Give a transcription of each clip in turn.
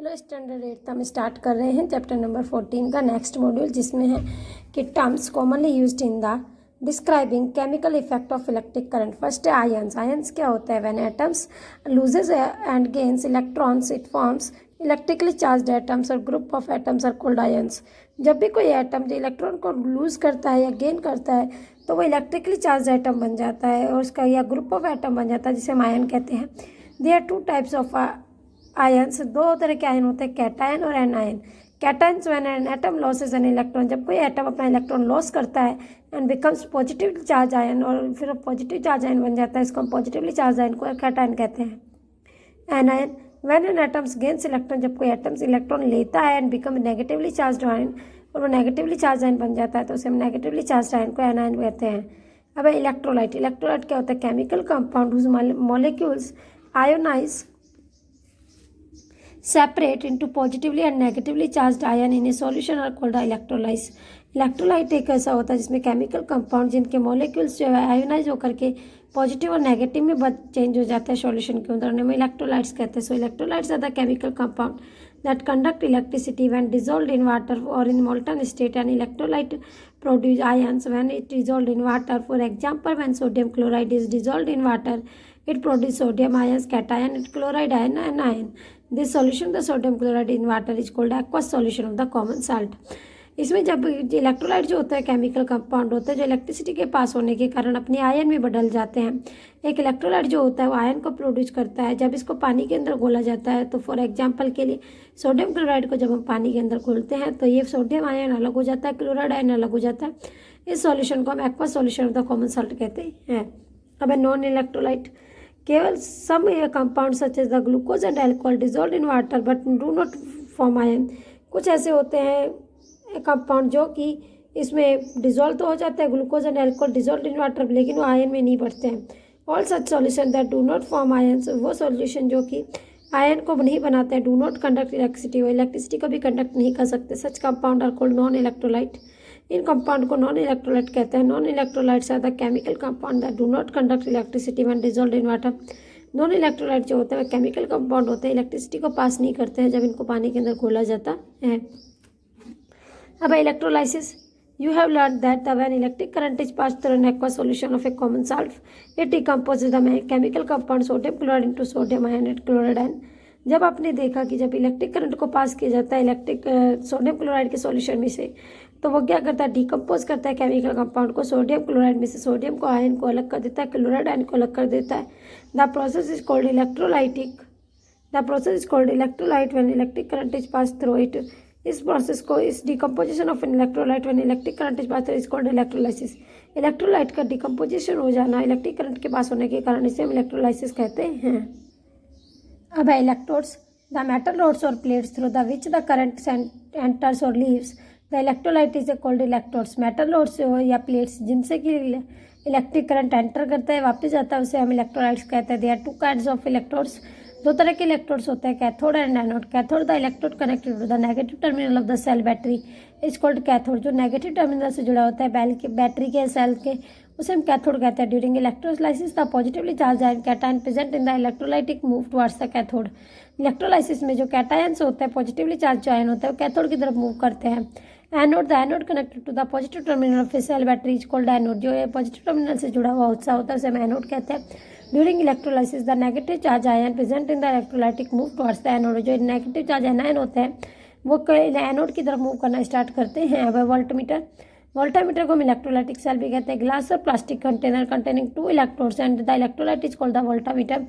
Hello standard 8 हम start कर रहे हैं चैप्टर नंबर 14 का नेक्स्ट मॉड्यूल, जिसमें है कि terms commonly used in the describing chemical effect of electric current. First है आयंस। आयंस क्या होता है? When atoms loses and gains electrons it forms electrically charged atoms और group of atoms are called ions. जब भी कोई atom जो electron को लूज करता है या गेन करता है तो वो इलेक्ट्रिकली चार्ज एटम बन जाता है और उसका या ग्रुप ऑफ एटम बन जाता है, जिसे हम आयन कहते हैं। There are two types of ions. दो तरह के आयन होते हैं, कैटायन और anion. Cations when an atom loses an electron, जब कोई एटम अपना इलेक्ट्रॉन लॉस करता है and becomes positively charge ion और फिर पॉजिटिव चार्ज आयन बन जाता है, इसको हम पॉजिटिवली चार्ज आयन को कैटायन कहते हैं। Anion when an atoms gains electron, जब कोई एटम्स इलेक्ट्रॉन लेता है and become negatively charge ion और वो नेगेटिवली चार्ज आयन बन जाता है तो उसे हम नेगेटिवली चार्ज आयन को एनायन कहते हैं। अब इलेक्ट्रोलाइट। इलेक्ट्रोलाइट क्या होता है? Chemical compound whose molecules ionize separate into positively and negatively charged ion in a solution are called electrolytes. Electrolyte एक ऐसा होता है जिसमें केमिकल कंपाउंड जिनके मॉलिक्यूल्स जो है आयोनाइज होकर के पॉजिटिव और नेगेटिव में चेंज हो जाता है सॉल्यूशन के अंदर, उन्हें इलेक्ट्रोलाइट्स कहते हैं। So electrolytes are the chemical compound that conduct electricity when dissolved in water or in molten state. An electrolyte produce ions when it dissolved in water. For example, when sodium chloride is dissolved in water, it produces sodium ions, cation, and chloride ion and ion. This solution, the sodium chloride in water, is called aqueous solution of the common salt. इसमें जब electrolyte जो होता है chemical compound होता है जो electricity के पास होने के कारण अपने आयन में बदल जाते हैं। एक इलेक्ट्रोलाइट जो होता है वो आयन को प्रोड्यूस करता है जब इसको पानी के अंदर घोला जाता है। तो फॉर एग्जांपल के लिए सोडियम क्लोराइड को जब हम पानी के अंदर घोलते हैं तो ये सोडियम आयन अलग हो जाता है, क्लोराइड आयन अलग हो जाता है। इस सॉल्यूशन को हम aqueous solution of the common salt कहते हैं। अब नॉन इलेक्ट्रोलाइट। केवल some compound such as the glucose and alcohol dissolve in water but do not form ion. कुछ ऐसे होते हैं कंपाउंड जो कि इसमें डिजोल्व तो हो जाता है, glucose and alcohol dissolve in water, लेकिन वो आयन में नहीं बढ़ते हैं। All such solution that do not form ions, वो सॉल्यूशन जो कि आयन को नहीं बनाते हैं, डू नॉट कंडक्ट इलेक्ट्रिसिटी, वो इलेक्ट्रिसिटी को भी कंडक्ट नहीं कर सकते। Such compound are called non electrolyte. इन कंपाउंड को नॉन इलेक्ट्रोलाइट कहते हैं। Non electrolytes are the chemical compound that do not conduct electricity when dissolved in water. Non electrolyte जो होते हैं केमिकल कंपाउंड होते हैं, इलेक्ट्रिसिटी को पास नहीं करते हैं जब इनको पानी के अंदर घोला जाता है। अब electrolysis. You have learned that when electric current is passed through an aqueous solution of a common salt, it decomposes the chemical compound sodium chloride into sodium ion and chloride ion. जब आपने देखा कि जब electric current को पास किया जाता है electric sodium chloride के सॉल्यूशन में से, तो वो क्या करता है? डिकम्पोज करता है केमिकल कंपाउंड को। सोडियम क्लोराइड में से सोडियम को आयन को अलग कर देता है, क्लोराइड आयन को अलग कर देता है। The process is called electrolytic. The process is called electrolyte when electric current is pass through it. इस प्रोसेस को, इस decomposition of an electrolyte when electric current is pass through is called electrolysis. Electrolyte का decomposition हो जाना electric current के पास होने के कारण इसे हम इलेक्ट्रोलाइसिस कहते हैं। अब है इलेक्ट्रोड्स। द मेटल रोड्स और plates through the which the current enters और leaves the electrolyte is called electrodes. Metal rods या प्लेट्स जिनसे कि इलेक्ट्रिक करंट एंटर करता है वापस जाता है उसे हम इलेक्ट्रोलाइट्स कहते हैं। They are two kinds of electrodes. दो तरह के इलेक्ट्रोड्स होते हैं, cathode and anode. Cathode the electrode connected to the negative terminal of the cell battery is called cathode. जो नेगेटिव टर्मिनल से जुड़ा होता है बैटरी के सेल के, उसे हम कैथोड कहते हैं। During electrolysis the positively charge ion cation present in the electrolytic move towards the cathode. Electrolysis में जो कैटायंस होते हैं, पॉजिटिवली चार्ज जो आयन होते हैं, वो कैथोड की तरफ मूव करते हैं। Anode the anode connected to the positive terminal of a cell battery is called anode. जो पॉजिटिव टर्मिनल से जुड़ा हुआ हिस्सा होता है उसे हम एनोड कहते हैं। During electrolysis the negative charge ion present in the electrolytic move towards the anode. जो नेगेटिव चार्ज आयन होते हैं वो एनोड की तरफ मूव करना स्टार्ट करते हैं। अब वोल्टमीटर। वोल्टामीटर को हम इलेक्ट्रोलाइटिक सेल भी कहते हैं। ग्लास और plastic container containing 2 electrodes and the electrolyte is called the voltameter.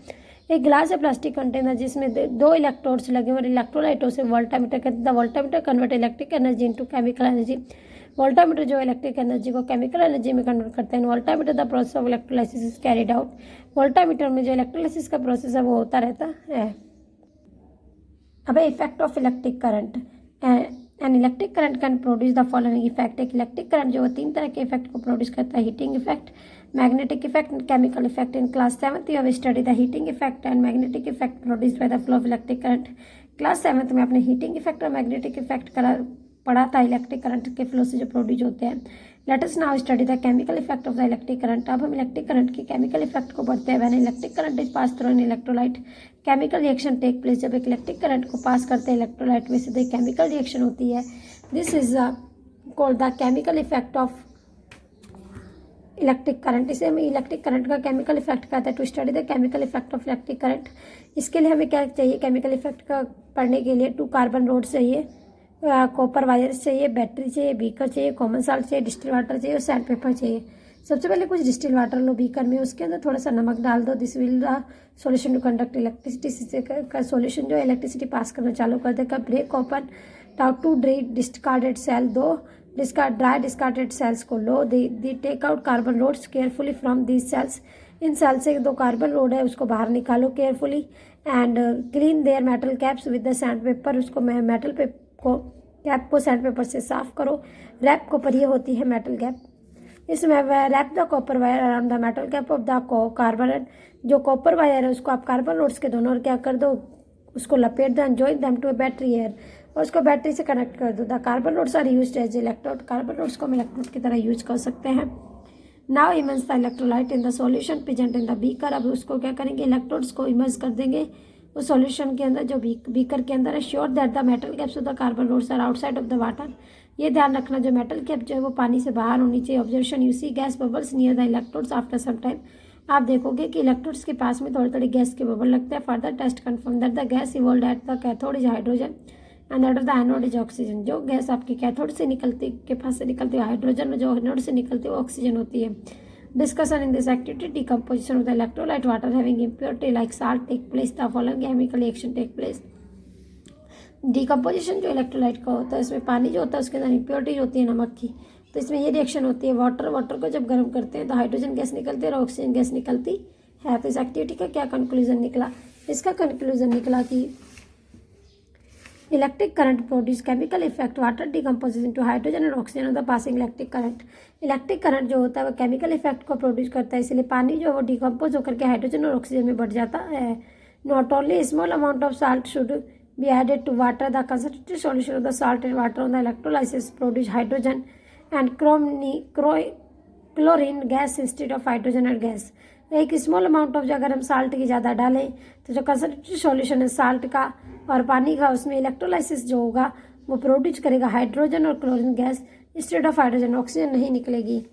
एक ग्लास या प्लास्टिक कंटेनर जिसमें 2 इलेक्ट्रोड्स लगे और इलेक्ट्रोलाइटों से वोल्टामीटर कहते हैं। The voltameter convert electric energy into chemical energy. Voltameter जो इलेक्ट्रिक एनर्जी को केमिकल एनर्जी में कन्वर्ट करते हैं। Voltameter the process of electrolysis is carried out. Voltameter में जो इलेक्ट्रोलाइसिस का प्रोसेस है वो होता रहता है। अब effect of electric current. An electric current can produce the following effect. एक इलेक्ट्रिक करंट जो 3 तरह के इफेक्ट को प्रोड्यूस करता है, heating effect, magnetic effect and chemical effect. In class 7th you have study the heating effect and magnetic effect produced by the flow of electric current. Class 7th में आपने heating effect और magnetic effect पढ़ा था electric current के flow से जो produce होते हैं। Let us now study the chemical effect of the electric current. अब हम इलेक्ट्रिक करंट के केमिकल इफेक्ट को पढ़ते हैं। When electric current is pass through an electrolyte chemical reaction take place. जब एक इलेक्ट्रिक करंट को पास करते हैं इलेक्ट्रोलाइट में से तो एक केमिकल रिएक्शन होती है। This is called the chemical effect of electric current. इसे हमें इलेक्ट्रिक करंट का केमिकल इफेक्ट कहते हैं। To study the chemical effect of electric current, इसके लिए हमें क्या चाहिए? केमिकल इफेक्ट का पढ़ने के लिए 2 कार्बन रोड चाहिए, कॉपर वायर्स चाहिए, बैटरी चाहिए, बीकर चाहिए, कॉमन साल्ट चाहिए, डिस्टिल वाटर चाहिए और सैंड पेपर चाहिए। सबसे पहले कुछ डिस्टिल वाटर लो बीकर में, उसके अंदर थोड़ा सा नमक डाल दो। This will the solution to conduct electricity. इससे का सॉल्यूशन जो इलेक्ट्रिसिटी पास करना चालू कर देगा। ब्रेक ओपन टाउ two discarded cell, 2 dry discarded cells को लो। The take out carbon rods carefully from these cells. इन सेल से 2 कार्बन रोड है उसको बाहर निकालो carefully and clean their metal caps with the sand paper. उसको मेटल पे को कैप को सैंड पेपर से साफ करो। रैप कॉपर, ये होती है मेटल कैप। इसमें wrap the copper wire around the metal cap of the carbon. जो कॉपर वायर है उसको आप कार्बन रोड्स के दोनों ओर क्या कर दो, उसको लपेट दो and join them to a battery air, और उसको बैटरी से कनेक्ट कर दो। The carbon rods are used as electrode. Carbon rods को हम इलेक्ट्रोड की तरह यूज कर सकते हैं। Now immerse the electrolyte in the solution present in the beaker. अब उसको क्या करेंगे, इलेक्ट्रोड्स को इमर्स कर देंगे उस सॉल्यूशन के अंदर जो बीकर के अंदर है। Sure that the metal caps of the carbon rods are outside of the water. ये ध्यान रखना जो मेटल कैप जो है वो पानी से बाहर होनी चाहिए। Observation, you see gas bubbles near the electrodes after some time. आप देखोगे कि इलेक्ट्रोड्स के पास में थोड़ी थोड़ी गैस के बबल लगते हैं। Further test confirm that the gas evolve at the cathode is hydrogen and that of the anode is oxygen. जो गैस आपकी कैथोड से निकलती के पास से निकलती है हाइड्रोजन, जो एनोड से निकलती है वो ऑक्सीजन होती है। Discussion in this activity, decomposition of the electrolyte water having impurity like salt take place. The following chemical reaction take place. Decomposition जो इलेक्ट्रोलाइट का होता है, इसमें पानी जो होता है उसके अंदर इम्प्योरिटी होती है नमक की, तो इसमें ये रिएक्शन होती है। वाटर को जब गर्म करते हैं तो हाइड्रोजन गैस निकलती है और ऑक्सीजन गैस निकलती है। तो इस एक्टिविटी का क्या कंक्लूजन निकला? इसका कंक्लूजन निकला कि electric current produce chemical effect water decomposition to hydrogen और oxygen of the passing electric current. Electric current जो होता है वो केमिकल इफेक्ट को प्रोड्यूस करता है, इसलिए पानी जो है वो डिकम्पोज होकर के हाइड्रोजन और ऑक्सीजन में बढ़ जाता है। Not only small amount of salt should be added to water. The concentrated solution of the salt and water on the electrolysis produce hydrogen and chlorine gas instead of hydrogen and gas. एक small amount of जो अगर हम salt की ज़्यादा डालें तो जो concentrated solution है साल्ट का और पानी का, उसमें इलेक्ट्रोलाइसिस जो होगा वो प्रोड्यूस करेगा हाइड्रोजन और chlorine gas instead of hydrogen, oxygen नहीं निकलेगी।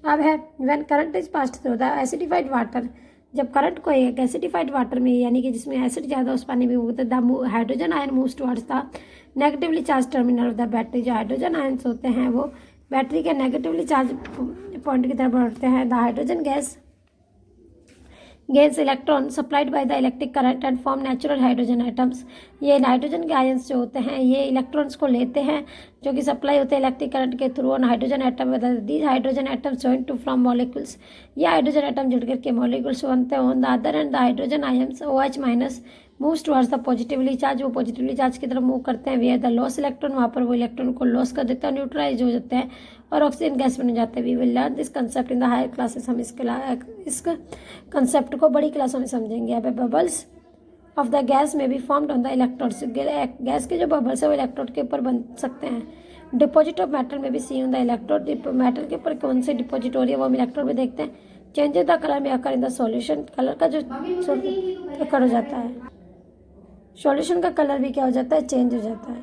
अब है when current is passed through the acidified water. जब करंट को एक एसिडिफाइड वाटर में यानी कि जिसमें एसिड ज़्यादा उस पानी में होता है, the hydrogen ion moves towards the negatively charge terminal of the battery. जो हाइड्रोजन आयन्स होते हैं वो बैटरी के नेगेटिवली चार्ज पॉइंट की तरफ बढ़ते हैं। The hydrogen gas gains electron supplied by the electric current and form natural hydrogen atoms। ये नाइट्रोजन के आयंस जो होते हैं ये इलेक्ट्रॉन्स को लेते हैं जो कि सप्लाई होते हैं इलेक्ट्रिक करंट के through on hydrogen atom. These hydrogen atoms join to from molecules. ये हाइड्रोजन एटम जुड़ करके मॉलिक्यूल्स बनते हैं। On the other end the hydrogen ions OH minus moves towards the positively charge. वो positively charge की तरफ move करते हैं। वेयर द लॉस इलेक्ट्रॉन, वहाँ पर वो इलेक्ट्रॉन को लॉस कर देते हैं, न्यूट्रलाइज हो जाते हैं और ऑक्सीजन गैस बन जाते हैं। We will learn this concept in the higher classes. हम इस कंसेप्ट को बड़ी क्लासों में समझेंगे। अब बबल्स ऑफ द गैस में be formed on the electrodes. Gas के जो बबल्स है वो इलेक्ट्रोड के ऊपर बन सकते हैं। डिपॉजिट ऑफ मेटल में भी सी ऑन द इलेक्ट्रोड। मेटल के ऊपर कौन से डिपॉजिट हो रही है वो हम इलेक्ट्रोड में देखते हैं। चेंज द कलर में अकर इन द सॉल्यूशन। कलर का जो अकर हो जाता है, सॉल्यूशन का कलर भी क्या हो जाता है, चेंज हो जाता है।